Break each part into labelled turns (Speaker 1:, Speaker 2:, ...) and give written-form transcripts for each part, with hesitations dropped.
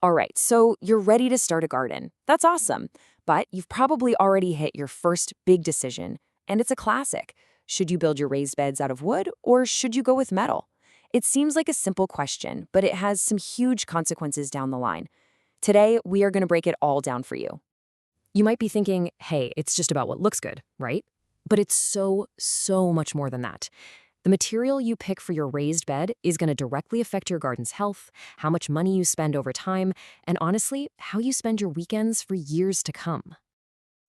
Speaker 1: All right, so you're ready to start a garden. That's awesome. But you've probably already hit your first big decision, and it's a classic. Should you build your raised beds out of wood, or should you go with metal? It seems like a simple question, but it has some huge consequences down the line. Today, we are going to break it all down for you. You might be thinking, hey, it's just about what looks good, right? But it's so much more than that. The material you pick for your raised bed is going to directly affect your garden's health, how much money you spend over time, and honestly, how you spend your weekends for years to come.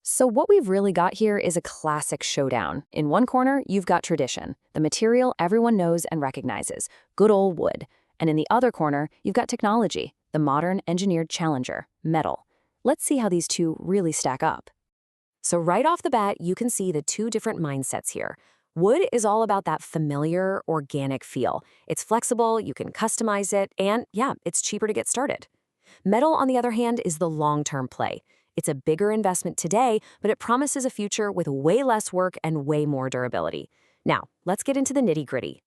Speaker 1: So what we've really got here is a classic showdown. In one corner, you've got tradition, the material everyone knows and recognizes, good old wood. And in the other corner, you've got technology, the modern engineered challenger, metal. Let's see how these two really stack up. So right off the bat, you can see the two different mindsets here. Wood is all about that familiar, organic feel. It's flexible, you can customize it, and yeah, it's cheaper to get started. Metal, on the other hand, is the long-term play. It's a bigger investment today, but it promises a future with way less work and way more durability. Now, let's get into the nitty-gritty.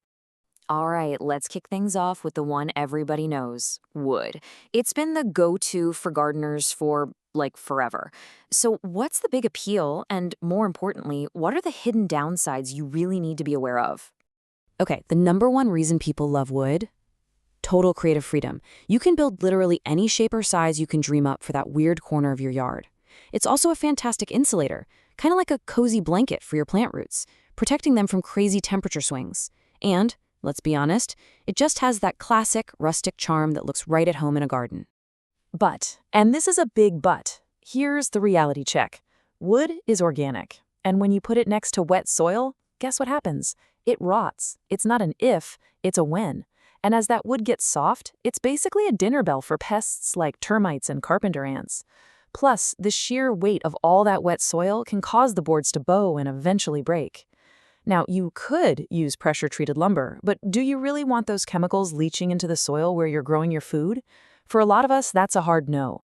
Speaker 1: All right, let's kick things off with the one everybody knows, wood. It's been the go-to for gardeners for, like, forever. So what's the big appeal, and more importantly, what are the hidden downsides you really need to be aware of? Okay, the number one reason people love wood? Total creative freedom. You can build literally any shape or size you can dream up for that weird corner of your yard. It's also a fantastic insulator, kind of like a cozy blanket for your plant roots, protecting them from crazy temperature swings. And, let's be honest, it just has that classic rustic charm that looks right at home in a garden. But, and this is a big but, here's the reality check. Wood is organic, and when you put it next to wet soil, guess what happens? It rots. It's not an if, it's a when. And as that wood gets soft, it's basically a dinner bell for pests like termites and carpenter ants. Plus, the sheer weight of all that wet soil can cause the boards to bow and eventually break. Now, you could use pressure-treated lumber, but do you really want those chemicals leaching into the soil where you're growing your food? For a lot of us, that's a hard no.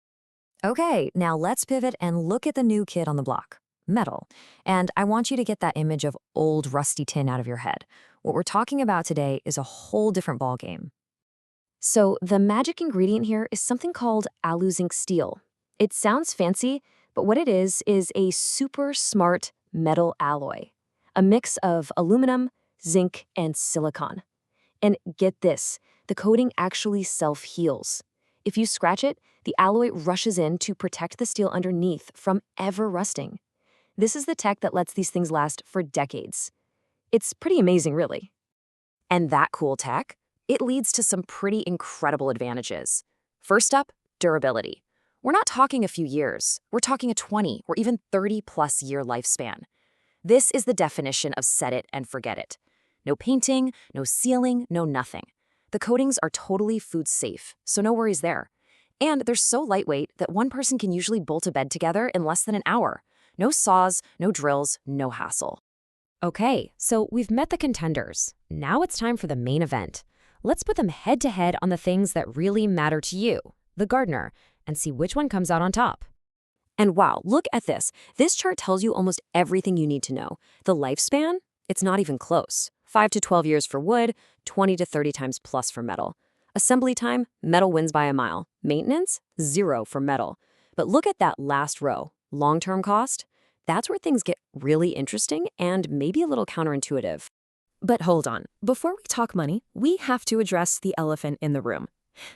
Speaker 2: Okay, now let's pivot and look at the new kid on the block, metal. And I want you to get that image of old rusty tin out of your head. What we're talking about today is a whole different ballgame.
Speaker 1: So the magic ingredient here is something called alu-zinc steel. It sounds fancy, but what it is a super smart metal alloy. A mix of aluminum, zinc, and silicon. And get this, the coating actually self-heals. If you scratch it, the alloy rushes in to protect the steel underneath from ever rusting. This is the tech that lets these things last for decades. It's pretty amazing, really. And that cool tech, it leads to some pretty incredible advantages. First up, durability. We're not talking a few years, we're talking a 20 or even 30-plus year lifespan. This is the definition of set it and forget it. No painting, no sealing, no nothing. The coatings are totally food safe, so no worries there. And they're so lightweight that one person can usually bolt a bed together in less than an hour. No saws, no drills, no hassle.
Speaker 2: Okay, so we've met the contenders. Now it's time for the main event. Let's put them head-to-head on the things that really matter to you, the gardener, and see which one comes out on top.
Speaker 1: And wow, look at this. This chart tells you almost everything you need to know. The lifespan? It's not even close. 5 to 12 years for wood, 20 to 30 times plus for metal. Assembly time, metal wins by a mile. Maintenance, 0 for metal. But look at that last row, long-term cost. That's where things get really interesting and maybe a little counterintuitive.
Speaker 2: But hold on, before we talk money, we have to address the elephant in the room.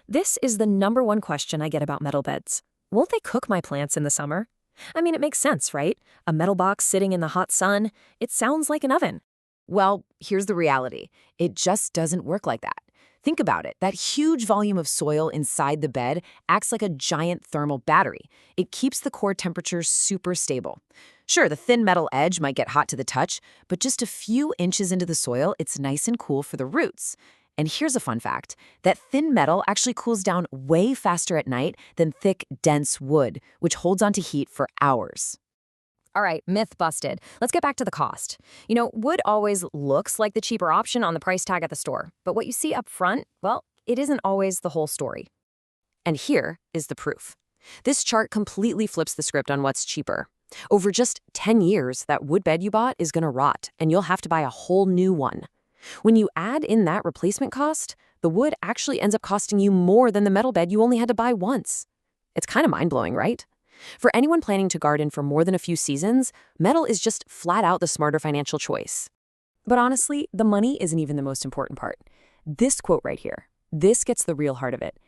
Speaker 2: This is the number one question I get about metal beds. Won't they cook my plants in the summer? I mean, it makes sense, right? A metal box sitting in the hot sun, it sounds like an oven.
Speaker 1: Well, here's the reality. It just doesn't work like that. Think about it. That huge volume of soil inside the bed acts like a giant thermal battery. It keeps the core temperature super stable. Sure, the thin metal edge might get hot to the touch, but just a few inches into the soil, it's nice and cool for the roots. And here's a fun fact. That thin metal actually cools down way faster at night than thick, dense wood, which holds onto heat for hours.
Speaker 2: All right, myth busted. Let's get back to the cost. You know, wood always looks like the cheaper option on the price tag at the store, but what you see up front, well, it isn't always the whole story.
Speaker 1: And here is the proof. This chart completely flips the script on what's cheaper. Over just 10 years, that wood bed you bought is going to rot, and you'll have to buy a whole new one. When you add in that replacement cost, The wood actually ends up costing you more than the metal bed you only had to buy once. It's kind of mind-blowing, right? For anyone planning to garden for more than a few seasons, metal is just flat out the smarter financial choice. But honestly, the money isn't even the most important part. This quote right here, this gets the real heart of it.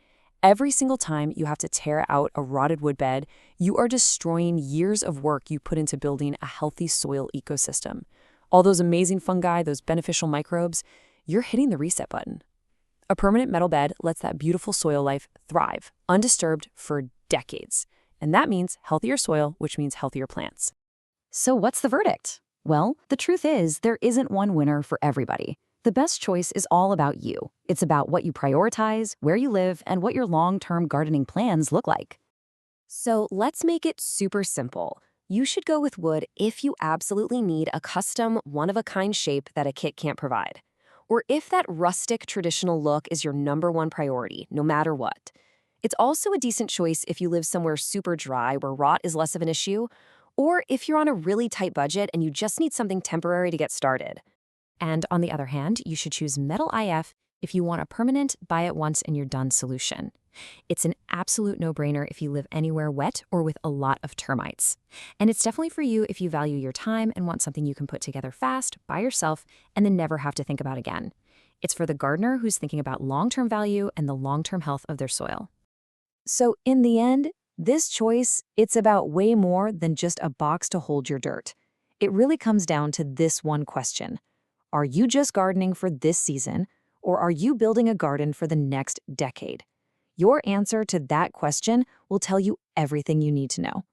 Speaker 1: Every single time you have to tear out a rotted wood bed, you are destroying years of work you put into building a healthy soil ecosystem. All those amazing fungi, those beneficial microbes, you're hitting the reset button. A permanent metal bed lets that beautiful soil life thrive, undisturbed for decades. And that means healthier soil, which means healthier plants.
Speaker 3: So what's the verdict? Well, the truth is there isn't one winner for everybody. The best choice is all about you. It's about what you prioritize, where you live, and what your long-term gardening plans look like.
Speaker 1: So let's make it super simple. You should go with wood if you absolutely need a custom, one-of-a-kind shape that a kit can't provide. Or if that rustic, traditional look is your #1 priority, no matter what. It's also a decent choice if you live somewhere super dry where rot is less of an issue, or if you're on a really tight budget and you just need something temporary to get started.
Speaker 2: And on the other hand, you should choose Metal IF if you want a permanent, buy it once and you're done solution. It's an absolute no-brainer if you live anywhere wet or with a lot of termites. And it's definitely for you if you value your time and want something you can put together fast, by yourself, and then never have to think about again. It's for the gardener who's thinking about long-term value and the long-term health of their soil.
Speaker 1: So in the end, this choice, it's about way more than just a box to hold your dirt. It really comes down to this one question. Are you just gardening for this season, or are you building a garden for the next decade? Your answer to that question will tell you everything you need to know.